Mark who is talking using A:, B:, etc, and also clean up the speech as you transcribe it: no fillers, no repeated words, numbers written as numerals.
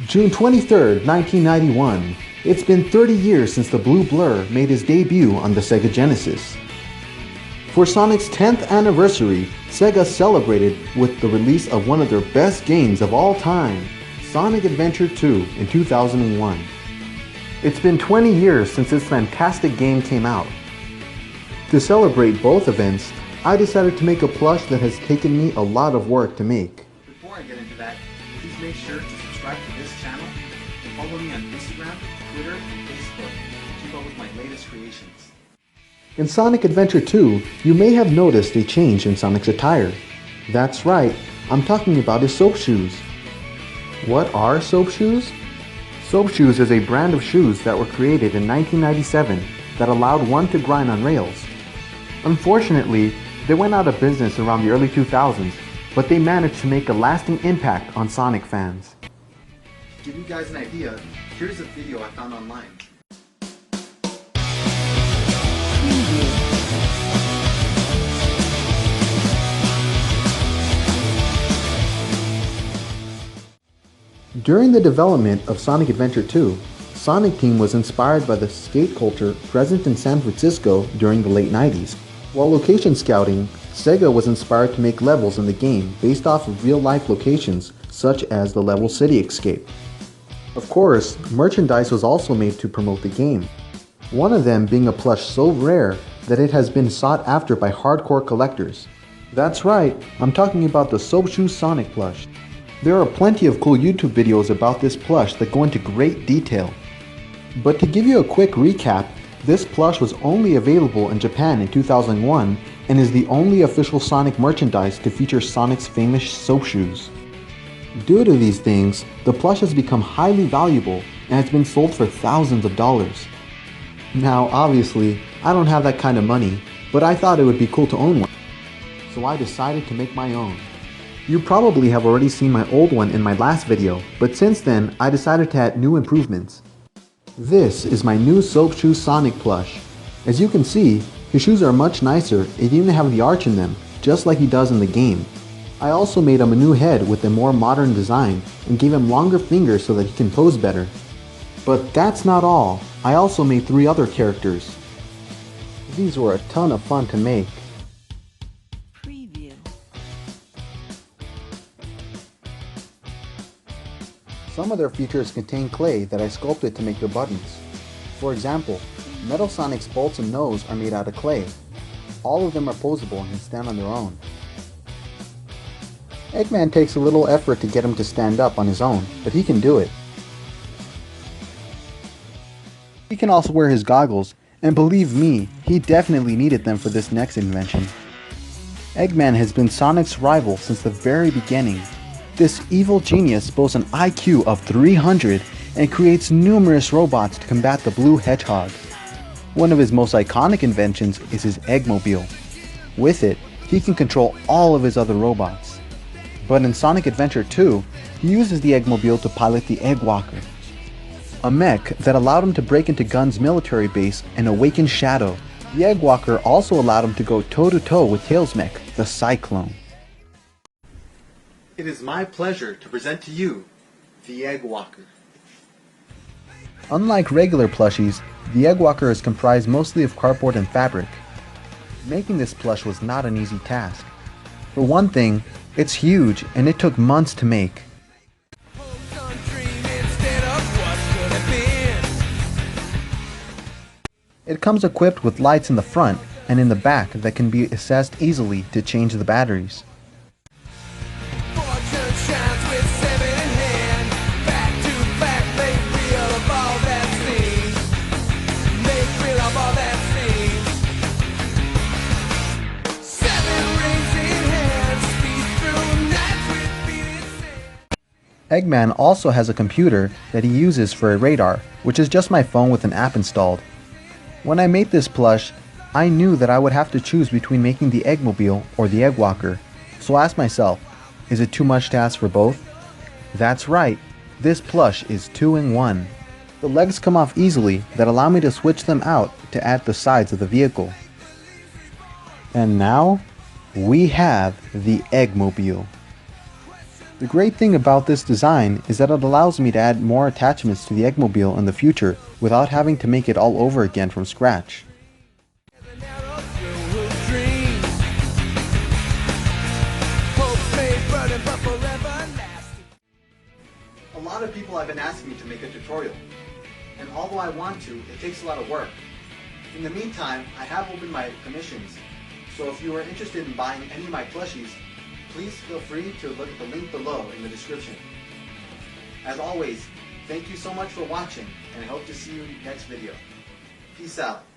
A: June 23rd, 1991. It's been 30 years since the Blue Blur made his debut on the Sega Genesis. For Sonic's 10th anniversary, Sega celebrated with the release of one of their best games of all time, Sonic Adventure 2 in 2001. It's been 20 years since this fantastic game came out. To celebrate both events, I decided to make a plush that has taken me a lot of work to make.
B: Before I get into that, please make sure to subscribe to this channel and follow me on Instagram, Twitter, and Facebook to keep up with my latest creations.
A: In Sonic Adventure 2, you may have noticed a change in Sonic's attire. That's right, I'm talking about his soap shoes. What are soap shoes? Soap shoes is a brand of shoes that were created in 1997 that allowed one to grind on rails. Unfortunately, they went out of business around the early 2000s, but they managed to make a lasting impact on Sonic fans.
B: To give you guys an idea, here's a video I found online.
A: During the development of Sonic Adventure 2, Sonic Team was inspired by the skate culture present in San Francisco during the late 90s. While location scouting, Sega was inspired to make levels in the game based off of real-life locations such as the level City Escape. Of course, merchandise was also made to promote the game, one of them being a plush so rare that it has been sought after by hardcore collectors. That's right, I'm talking about the Soap Shoe Sonic plush. There are plenty of cool YouTube videos about this plush that go into great detail. But to give you a quick recap, this plush was only available in Japan in 2001 and is the only official Sonic merchandise to feature Sonic's famous soap shoes. Due to these things, the plush has become highly valuable and has been sold for thousands of dollars. Now obviously, I don't have that kind of money, but I thought it would be cool to own one, so I decided to make my own. You probably have already seen my old one in my last video, but since then, I decided to add new improvements. This is my new Soap Shoe Sonic plush. As you can see, his shoes are much nicer and even have the arch in them, just like he does in the game. I also made him a new head with a more modern design and gave him longer fingers so that he can pose better. But that's not all, I also made 3 other characters. These were a ton of fun to make. Some of their features contain clay that I sculpted to make their buttons. For example, Metal Sonic's bolts and nose are made out of clay. All of them are posable and can stand on their own. Eggman takes a little effort to get him to stand up on his own, but he can do it. He can also wear his goggles, and believe me, he definitely needed them for this next invention. Eggman has been Sonic's rival since the very beginning. This evil genius boasts an IQ of 300 and creates numerous robots to combat the Blue Hedgehog. One of his most iconic inventions is his Eggmobile. With it, he can control all of his other robots. But in Sonic Adventure 2, he uses the Eggmobile to pilot the Eggwalker, a mech that allowed him to break into Gun's military base and awaken Shadow. The Eggwalker also allowed him to go toe-to-toe with Tails' mech, the Cyclone.
B: It is my pleasure to present to you the Eggwalker.
A: Unlike regular plushies, the Eggwalker is comprised mostly of cardboard and fabric. Making this plush was not an easy task. For one thing, it's huge and it took months to make. It comes equipped with lights in the front and in the back that can be accessed easily to change the batteries. Eggman also has a computer that he uses for a radar, which is just my phone with an app installed. When I made this plush, I knew that I would have to choose between making the Eggmobile or the Eggwalker, so I asked myself, is it too much to ask for both? That's right, this plush is 2-in-1. The legs come off easily that allow me to switch them out to add the sides of the vehicle. And now, we have the Eggmobile. The great thing about this design is that it allows me to add more attachments to the Eggmobile in the future without having to make it all over again from scratch. A lot of people have been asking me to make a tutorial, and although I want to, it takes a lot of work. In the meantime, I have opened my commissions, so if you are interested in buying any of my plushies, please feel free to look at the link below in the description. As always, thank you so much for watching, and I hope to see you in the next video. Peace out.